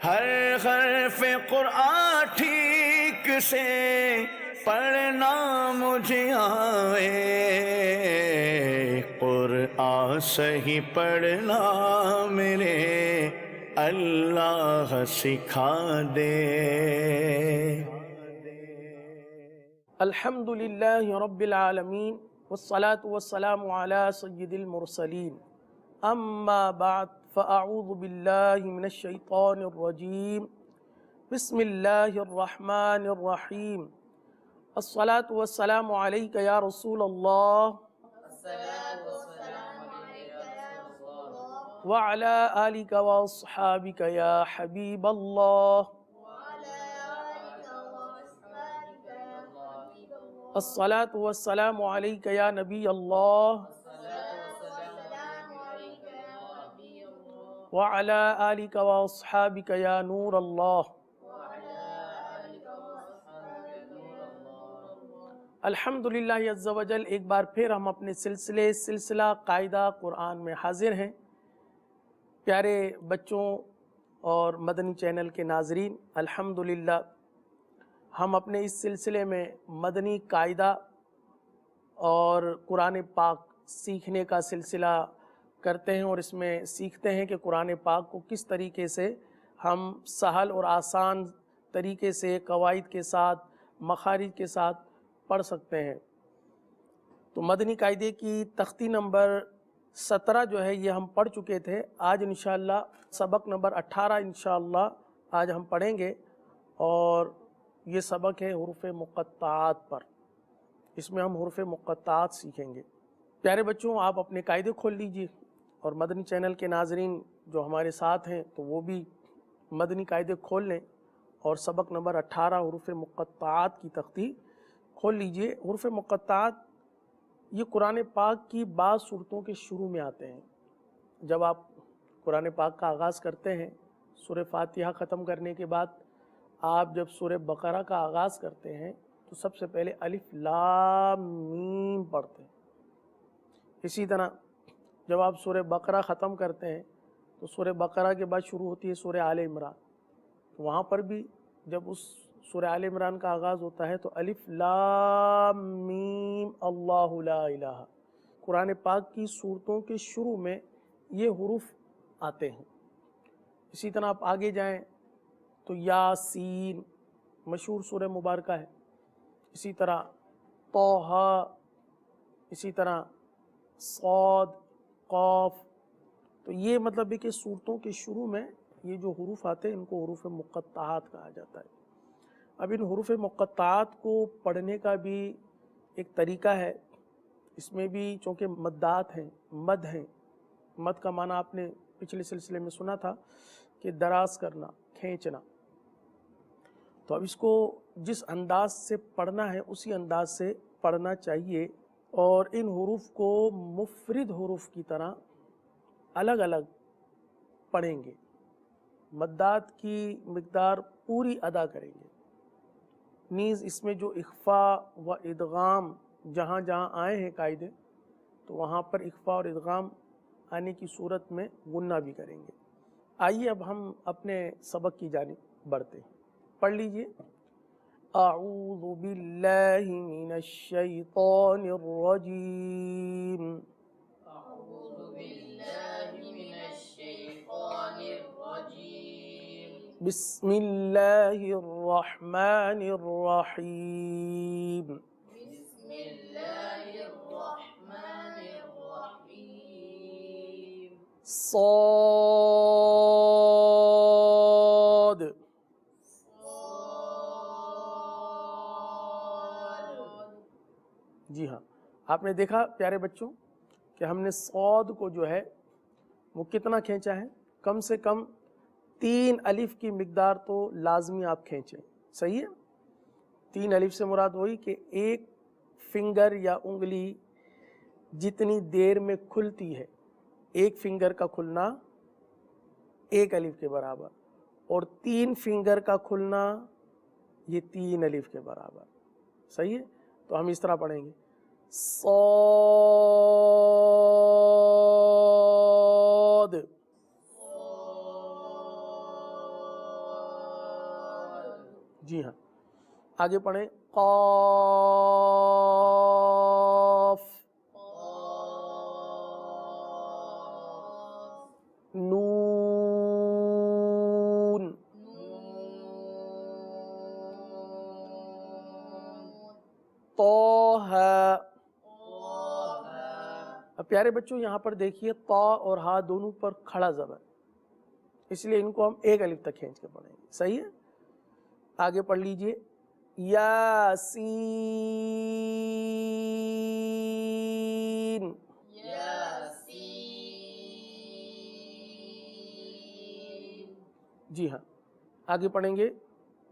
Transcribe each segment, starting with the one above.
ہر حرف قرآن ٹھیک سے پڑھنا مجھے آئے، قرآن صحیح پڑھنا میرے اللہ سکھا دے۔ الحمد للہ رب العالمین والصلاة والسلام علی سید المرسلین، اما بعد فاعوذ باللہ من الشیطان الرجیم، بسم اللہ الرحمن الرحیم، الصلاة والسلام علیک یا رسول اللہ وعلی آلک واصحابک یا حبیب اللہ، الصلاة والسلام علیک یا نبی اللہ وعلی آلک واصحابک یا نور اللہ۔ الحمدللہ عز و جل، ایک بار پھر ہم اپنے سلسلہ قاعدہ قرآن میں حاضر ہیں۔ پیارے بچوں اور مدنی چینل کے ناظرین، الحمدللہ ہم اپنے اس سلسلے میں مدنی قاعدہ اور قرآن پاک سیکھنے کا سلسلہ کرتے ہیں، اور اس میں سیکھتے ہیں کہ قرآن پاک کو کس طریقے سے ہم سہل اور آسان طریقے سے قواعد کے ساتھ مخارج کے ساتھ پڑھ سکتے ہیں۔ تو مدنی قاعدے کی تختی نمبر 17 جو ہے یہ ہم پڑھ چکے تھے۔ آج انشاءاللہ سبق نمبر 18 انشاءاللہ آج ہم پڑھیں گے، اور یہ سبق ہے حروف مقطعات پر۔ اس میں ہم حروف مقطعات سیکھیں گے۔ پیارے بچوں، آپ اپنے قاعدے کھول لیجئے، اور مدنی چینل کے ناظرین جو ہمارے ساتھ ہیں تو وہ بھی مدنی قاعدے کھول لیں، اور سبق نمبر 18 حروف مقطعات کی تختی کھول لیجئے۔ حروف مقطعات یہ قرآن پاک کی بعض صورتوں کے شروع میں آتے ہیں۔ جب آپ قرآن پاک کا آغاز کرتے ہیں، سورہ فاتحہ ختم کرنے کے بعد آپ جب سورہ بقرہ کا آغاز کرتے ہیں تو سب سے پہلے الف لام میم پڑھتے ہیں۔ اسی طرح جب آپ سورہ بقرہ ختم کرتے ہیں تو سورہ بقرہ کے بعد شروع ہوتی ہے سورہ آل عمران، تو وہاں پر بھی جب اس سورہ آل عمران کا آغاز ہوتا ہے تو الف لام میم اللہ لا الہ۔ قرآن پاک کی صورتوں کے شروع میں یہ حروف آتے ہیں۔ اسی طرح آپ آگے جائیں تو یاسین مشہور سورہ مبارکہ ہے، اسی طرح طٰہٰ، اسی طرح صاد، قاف۔ تو یہ مطلب ہے کہ صورتوں کے شروع میں یہ جو حروف آتے ہیں ان کو حروف مقطعات کہا جاتا ہے۔ اب ان حروف مقطعات کو پڑھنے کا بھی ایک طریقہ ہے۔ اس میں بھی چونکہ مدات ہیں، مد ہیں، مد کا معنی آپ نے پچھلے سلسلے میں سنا تھا کہ دراز کرنا، کھینچنا۔ تو اب اس کو جس انداز سے پڑھنا ہے اسی انداز سے پڑھنا چاہیے، اور ان حروف کو مفرد حروف کی طرح الگ الگ پڑھیں گے، مدات کی مقدار پوری ادا کریں گے۔ نیز اس میں جو اخفاء و ادغام جہاں جہاں آئے ہیں قاعدے، تو وہاں پر اخفاء اور ادغام آنے کی صورت میں غنہ بھی کریں گے۔ آئیے اب ہم اپنے سبق کی جانب بڑھتے ہیں۔ پڑھ لیجئے۔ اعوذ باللہ من الشیطان الرجیم، اعوذ باللہ من الشیطان الرجیم، بسم اللہ الرحمن الرحیم، بسم اللہ الرحمن الرحیم، صاد، جی ہاں، آپ نے دیکھا پیارے بچوں کہ ہم نے صاد کو جو ہے وہ کتنا کھینچا ہے؟ کم سے کم 3 الف کی مقدار تو لازمی آپ کھینچیں، صحیح ہے؟ 3 الف سے مراد وہی کہ ایک فنگر یا انگلی جتنی دیر میں کھلتی ہے، ایک فنگر کا کھلنا 1 الف کے برابر، اور 3 فنگر کا کھلنا یہ 3 الف کے برابر، صحیح ہے؟ تو ہم اس طرح پڑھیں گے، صاد، جی ہاں آگے پڑھیں قاف نون طه. اب پیارے بچوں یہاں پر دیکھیے طا اور ہا دونوں پر کھڑا زبر، اس لیے ان کو ہم ایک الف تک کھینچ کے پڑھیں گے. صحیح ہے؟ آگے پڑھ لیجئے یاسین. جی ہاں آگے پڑھیں گے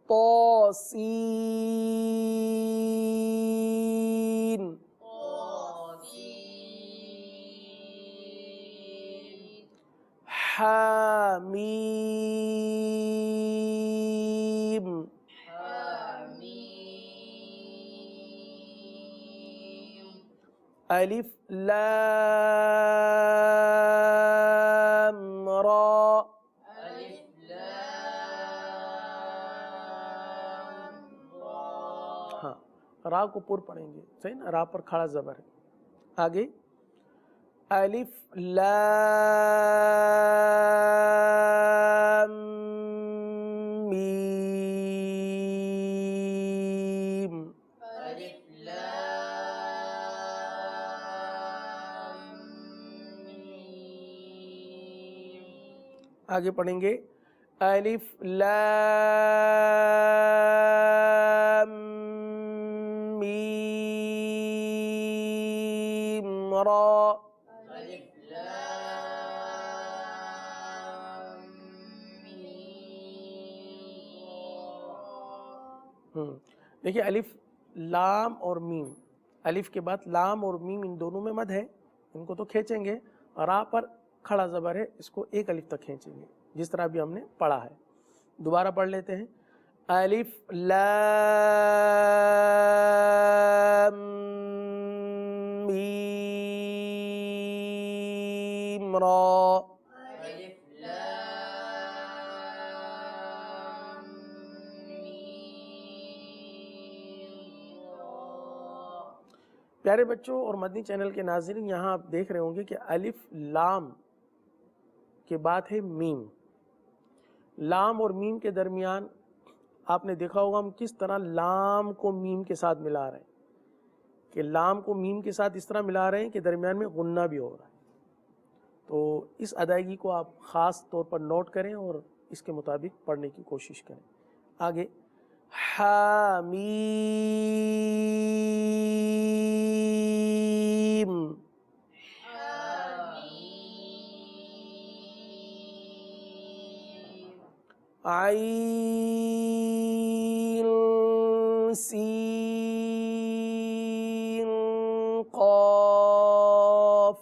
طاسین. حامیم. الف لام را. ہاں را کو پر پڑھیں گے، صحیح نا، را پر کھڑا زبر ہے. آگے الف لام میم. آگے پڑھیں گے الف لام میم را. دیکھیے الف لام اور میم، الف کے بعد لام اور میم ان دونوں میں مد ہے، ان کو تو کھینچیں گے. را پر کھڑا زبر ہے، اس کو ایک الف تک کھینچیں گے جس طرح بھی ہم نے پڑھا ہے. دوبارہ پڑھ لیتے ہیں الف لام میم را. پیارے بچوں اور مدنی چینل کے ناظرین، یہاں آپ دیکھ رہے ہوں گے کہ الف لام کے بعد ہے میم. لام اور میم کے درمیان آپ نے دیکھا ہوگا ہم کس طرح لام کو میم کے ساتھ ملا رہے ہیں، کہ لام کو میم کے ساتھ اس طرح ملا رہے ہیں کہ درمیان میں غنہ بھی ہو رہا ہے. تو اس ادائیگی کو آپ خاص طور پر نوٹ کریں اور اس کے مطابق پڑھنے کی کوشش کریں. آگے حامیم. عین سین قاف.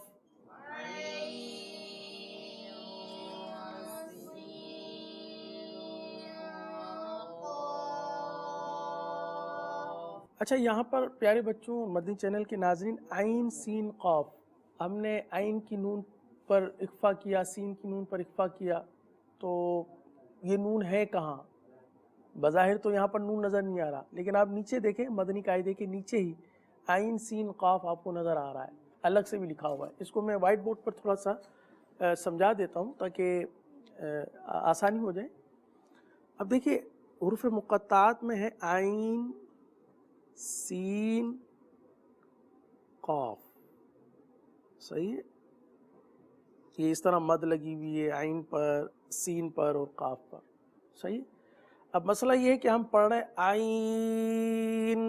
اچھا یہاں پر پیارے بچوں مدنی چینل کے ناظرین، عین سین قاف، ہم نے عین کی نون پر اخفا کیا، سین کی نون پر اخفا کیا، تو یہ نون ہے کہاں؟ بظاہر تو یہاں پر نون نظر نہیں آ رہا، لیکن آپ نیچے دیکھیں مدنی قاعدے کے نیچے ہی عین سین قاف آپ کو نظر آ رہا ہے، الگ سے بھی لکھا ہوا ہے. اس کو میں وائٹ بورڈ پر تھوڑا سا سمجھا دیتا ہوں تاکہ آسانی ہو جائے. اب دیکھیے حروف مقطعات میں ہے عین سین قاف. صحیح ہے، یہ اس طرح مد لگی ہوئی ہے عین پر، سین پر اور قاف پر. صحیح. اب مسئلہ یہ ہے کہ ہم پڑھ رہے ہیں عین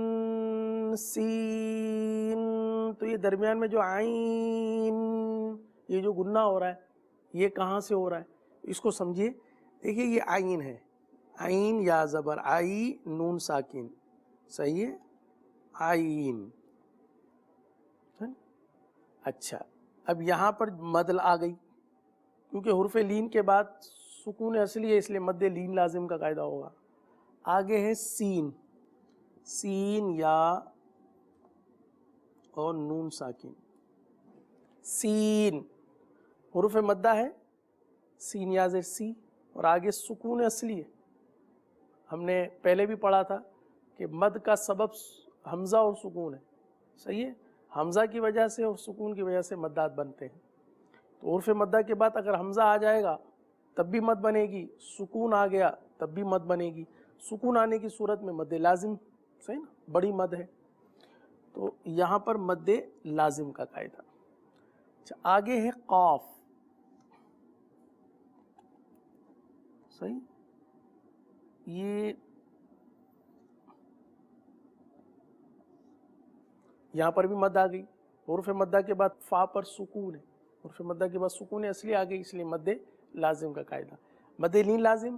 سین، تو یہ درمیان میں جو عین، یہ جو غنہ ہو رہا ہے یہ کہاں سے ہو رہا ہے اس کو سمجھیے. دیکھیے یہ عین ہے، عین یا زبر آئی نون ساکن. صحیح ہے، عین. اچھا اب یہاں پر مد آ گئی، کیونکہ حرف لین کے بعد سکون اصلی ہے اس لیے مد لین لازم کا قاعدہ ہوگا. آگے ہے سین، سین یا اور نون ساکن. سین حروف مدہ ہے، سین یا زیر سی، اور آگے سکون اصلی ہے. ہم نے پہلے بھی پڑھا تھا کہ مد کا سبب حمزہ اور سکون ہے، صحیح ہے، حمزہ کی وجہ سے اور سکون کی وجہ سے مدات بنتے ہیں۔ تو عرف مدہ کے بعد اگر حمزہ آ جائے گا تب بھی مد بنے گی، سکون آ گیا تب بھی مد بنے گی۔ سکون آنے کی صورت میں مد لازم، صحیح نا، بڑی مد ہے، تو یہاں پر مد لازم کا قاعدہ۔ اچھا آگے ہے قاف، صحیح، یہ یہاں پر بھی مد آ گئی، حروف مدہ کے بعد فا پر سکون ہے، حروف مدہ کے بعد سکون اصلی آ گئی، اس لیے مد لازم کا قاعدہ، مد لین لازم،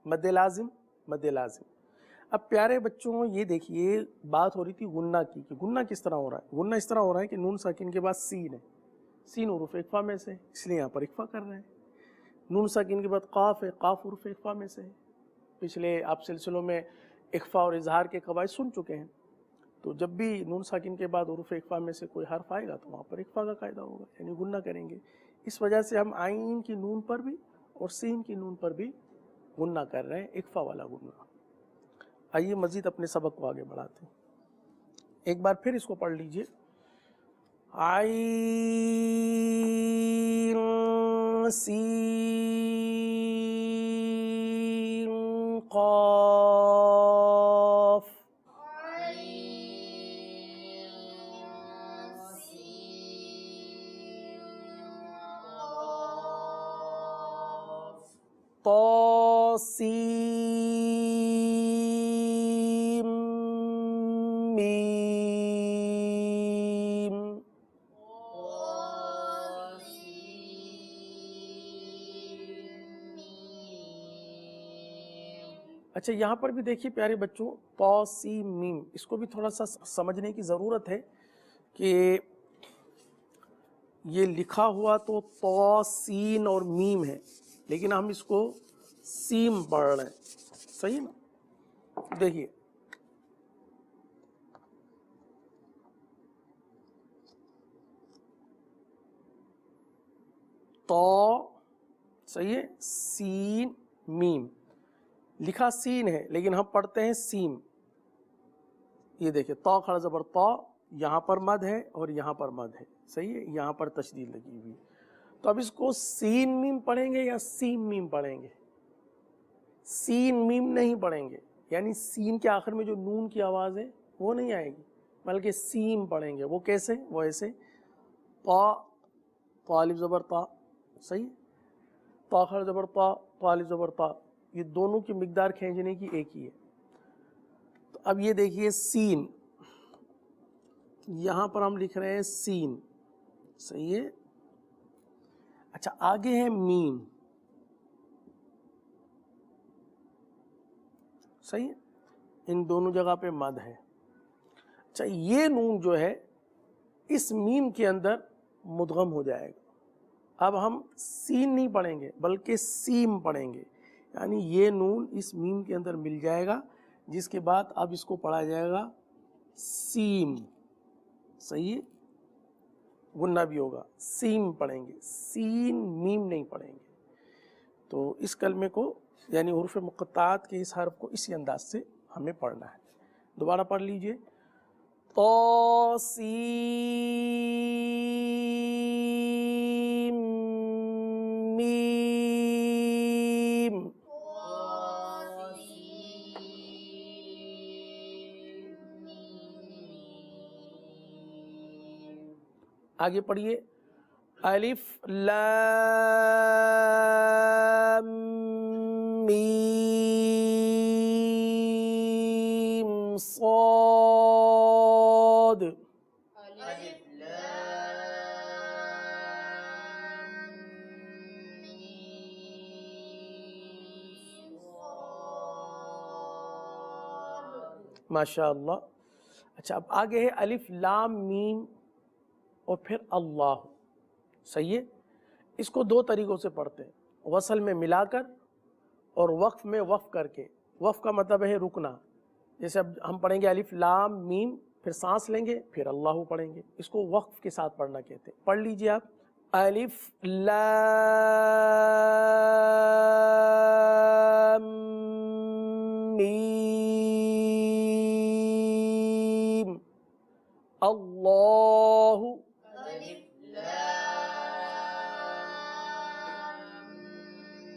مد لازم، مد لازم۔ اب پیارے بچوں یہ دیکھیے بات ہو رہی تھی غنہ کی، کہ غنہ کس طرح ہو رہا ہے۔ غنہ اس طرح ہو رہا ہے کہ نون ساکن کے بعد سین ہے، سین حروف اخفا میں سے، اس لیے یہاں پر اخفا کر رہے ہیں۔ نون ساکن کے بعد قاف ہے، قاف حروف اخفا میں سے ہے۔ پچھلے آپ سلسلوں میں اخفا اور اظہار کے قواعد سن چکے ہیں، تو جب بھی نون ساکن کے بعد حروف اخفا میں سے کوئی حرف آئے گا تو وہاں پر اخفا کا قاعدہ ہوگا، یعنی غنہ کریں گے۔ اس وجہ سے ہم عین کی نون پر بھی اور سین کی نون پر بھی غنہ کر رہے ہیں، اخفا والا غنہ۔ آئیے مزید اپنے سبق کو آگے بڑھاتے ہیں، ایک بار پھر اس کو پڑھ لیجئے۔ عین سین قاف، طا سین میم۔ اچھا یہاں پر بھی دیکھیے پیارے بچوں، طا سین میم، اس کو بھی تھوڑا سا سمجھنے کی ضرورت ہے کہ یہ لکھا ہوا تو طا سین اور میم ہے، لیکن ہم اس کو سیم پڑھ رہے ہیں، صحیح نا؟ دیکھیے طا، صحیح ہے، سین میم، لکھا سین ہے لیکن ہم پڑھتے ہیں سیم۔ یہ دیکھیں طا کھڑا زبر طا، یہاں پر مد ہے اور یہاں پر مد ہے، صحیح ہے، یہاں پر تشدید لگی ہوئی۔ تو اب اس کو سین میم پڑھیں گے یا سیم میم پڑھیں گے؟ سین میم نہیں پڑھیں گے، یعنی سین کے آخر میں جو نون کی آواز ہے وہ نہیں آئے گی، بلکہ سیم پڑھیں گے۔ وہ کیسے؟ وہ ایسے طا، طا الف زبر طا، صحیح، طا کھڑا زبر طا، طا الف زبر طا، یہ دونوں کی مقدار کھینچنے کی ایک ہی ہے۔ تو اب یہ دیکھیے سین، یہاں پر ہم لکھ رہے ہیں سین، صحیح ہے۔ اچھا آگے ہے میم، صحیح ہے، ان دونوں جگہ پہ مد ہے۔ اچھا یہ نون جو ہے اس میم کے اندر مدغم ہو جائے گا۔ اب ہم سین نہیں پڑھیں گے بلکہ سیم پڑھیں گے، یعنی یہ نون اس میم کے اندر مل جائے گا، جس کے بعد اب اس کو پڑھا جائے گا سیم، صحیح ہے، غنہ بھی ہوگا، سیم پڑھیں گے، سین میم نہیں پڑھیں گے۔ تو اس کلمے کو یعنی حروف مقطعات کے اس حرف کو اسی انداز سے ہمیں پڑھنا ہے۔ دوبارہ پڑھ لیجئے، طا سین میم۔ آگے پڑھیے، الف لام میم صاد۔ الف لام میم صاد۔ ماشاء اللہ۔ اچھا اب آگے ہے الف لام میم اور پھر اللہ، صحیح ہے۔ اس کو دو طریقوں سے پڑھتے ہیں، وصل میں ملا کر اور وقف میں وقف کر کے۔ وقف کا مطلب ہے رکنا، جیسے اب ہم پڑھیں گے الف لام میم، پھر سانس لیں گے پھر اللہ پڑھیں گے، اس کو وقف کے ساتھ پڑھنا کہتے ہیں۔ پڑھ لیجئے آپ، الف لام میم اللہ ألف لام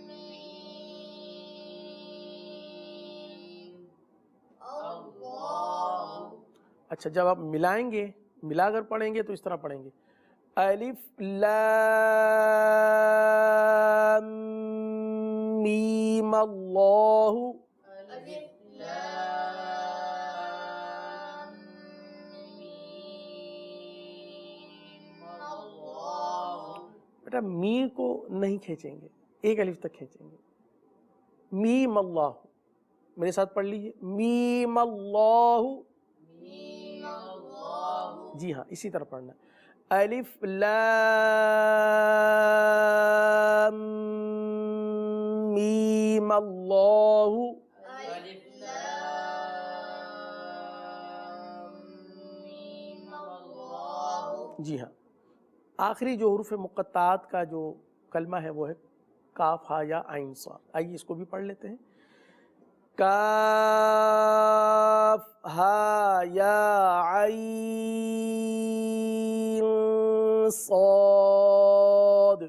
ميم الله اچھا جب آپ ملائیں گے ملا کر پڑھیں گے تو اس طرح پڑھیں گے الف لام میم اللہ ألف لام ميم الله بیٹا می کو نہیں کھینچیں گے ایک الف تک کھینچیں گے میم اللہ میرے ساتھ پڑھ لیجیے میم اللہ ميم الله جی ہاں اسی طرح پڑھنا ہے الف لام میم اللہ ألف لام ميم الله جی ہاں آخری جو حروف مقطعات کا جو کلمہ ہے وہ ہے کاف ہا یا عین صاد آئیے اس کو بھی پڑھ لیتے ہیں کاف ہا یا عین صاد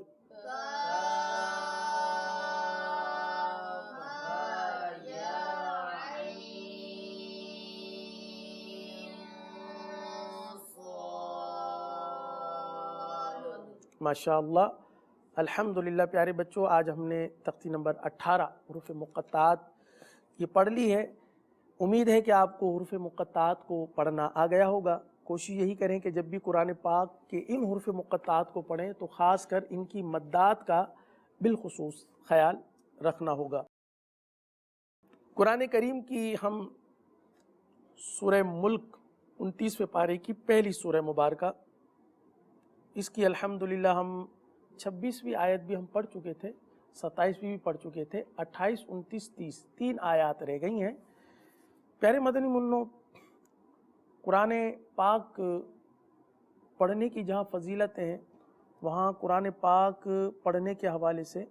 ماشاء اللہ الحمدللہ پیارے بچوں آج ہم نے تختی نمبر 18 حروف مقطعات یہ پڑھ لی ہے امید ہے کہ آپ کو حروف مقطعات کو پڑھنا آ گیا ہوگا کوشش یہی کریں کہ جب بھی قرآن پاک کے ان حروف مقطعات کو پڑھیں تو خاص کر ان کی مدات کا بالخصوص خیال رکھنا ہوگا قرآن کریم کی ہم سورہ ملک 29ویں پارے کی پہلی سورہ مبارکہ اس کی الحمدللہ ہم 26ویں آیت بھی ہم پڑھ چکے تھے 27ویں بھی پڑھ چکے تھے 28 29 30 تین آیات رہ گئی ہیں پیارے مدنی منوں قرآن پاک پڑھنے کی جہاں فضیلتیں ہیں وہاں قرآن پاک پڑھنے کے حوالے سے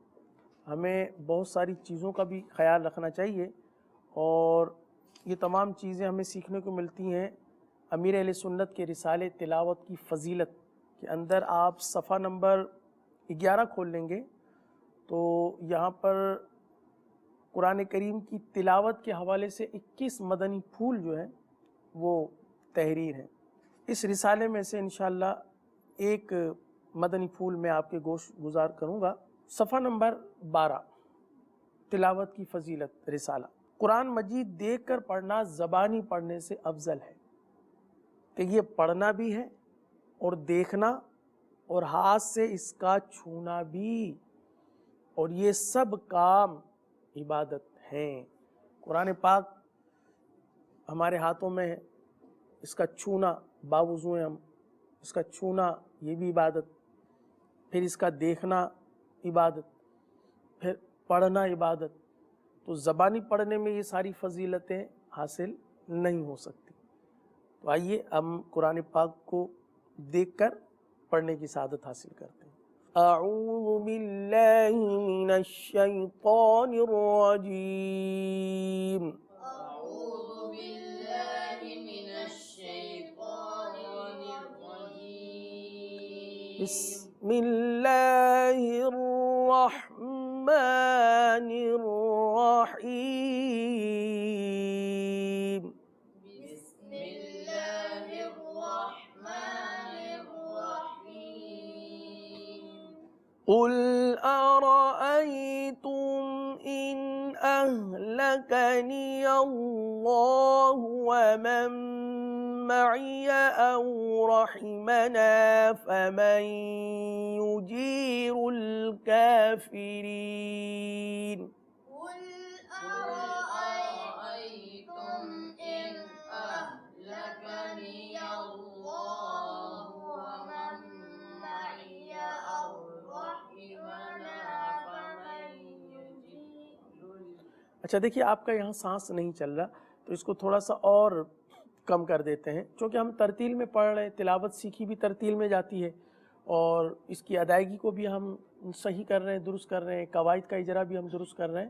ہمیں بہت ساری چیزوں کا بھی خیال رکھنا چاہیے اور یہ تمام چیزیں ہمیں سیکھنے کو ملتی ہیں امیر اہل سنت کے رسالے تلاوت کی فضیلت کے اندر آپ صفحہ نمبر 11 کھول لیں گے تو یہاں پر قرآن کریم کی تلاوت کے حوالے سے 21 مدنی پھول جو ہیں وہ تحریر ہیں اس رسالے میں سے انشاءاللہ ایک مدنی پھول میں آپ کے گوش گزار کروں گا صفحہ نمبر 12 تلاوت کی فضیلت رسالہ قرآن مجید دیکھ کر پڑھنا زبانی پڑھنے سے افضل ہے کہ یہ پڑھنا بھی ہے اور دیکھنا اور ہاتھ سے اس کا چھونا بھی اور یہ سب کام عبادت ہیں قرآن پاک ہمارے ہاتھوں میں ہے اس کا چھونا باوضو ہیں ہم اس کا چھونا یہ بھی عبادت پھر اس کا دیکھنا عبادت پھر پڑھنا عبادت تو زبانی پڑھنے میں یہ ساری فضیلتیں حاصل نہیں ہو سکتی تو آئیے ہم قرآن پاک کو دیکھ کر پڑھنے کی سعادت حاصل کرتے ہیں اعوذ باللہ من الشیطان الرجیم أعوذ بالله من الشيطان الرجيم بسم اللہ الرحمن الرحیم بسم الله الرحمن الرحيم قل أرأيتم إن أهلكني الله ومن معي أو رحمنا فمن يجير الكافرين قل أرأيتم إن أهلكني الله ومن معي أو رحمنا فمن يجير اچھا دیکھیے آپ کا یہاں سانس نہیں چل رہا تو اس کو تھوڑا سا اور کم کر دیتے ہیں چونکہ ہم ترتیل میں پڑھ رہے ہیں تلاوت سیکھی بھی ترتیل میں جاتی ہے اور اس کی ادائیگی کو بھی ہم صحیح کر رہے ہیں درست کر رہے ہیں قواعد کا اجرا بھی ہم درست کر رہے ہیں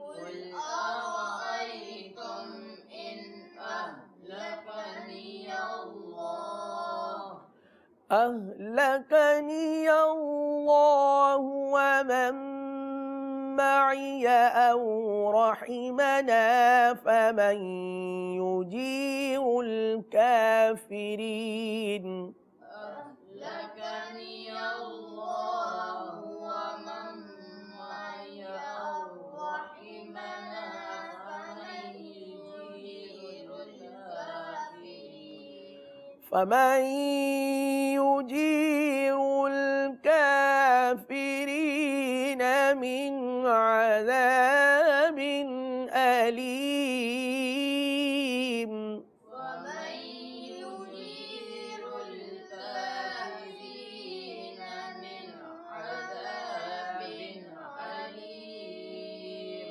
قل أرأيتم إن أهلكني الله ومن معي أو رحمنا فمن يجير الكافرين أهلكني الله ومن معي أو رحمنا فمن يجير الكافرين من عذاب أليم ومن يجير الكافرين من عذاب أليم।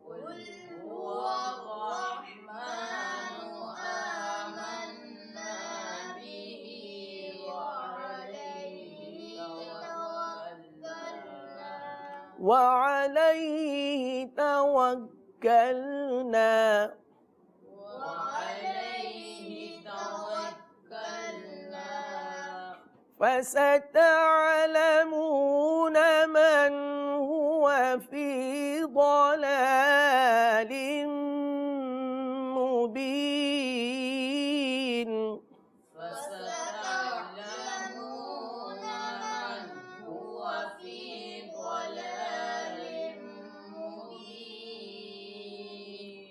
قل هو الرحمن آمنا به وعليه توكلنا فستعلمون من هو في ضلال مبين فستعلمون من هو في ضلال مبين।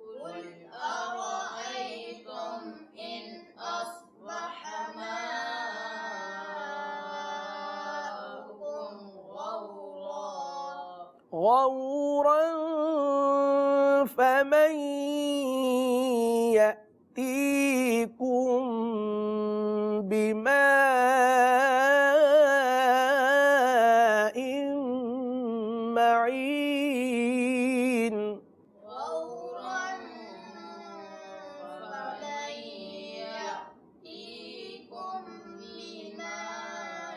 قل أرأيتم إن أصبح ماؤكم غورا فمن يأتيكم بماء معين غورا فمن يأتيكم بماء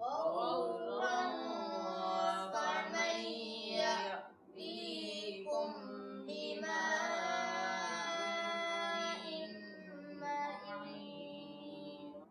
غورا فمن يأتيكم بماء معين।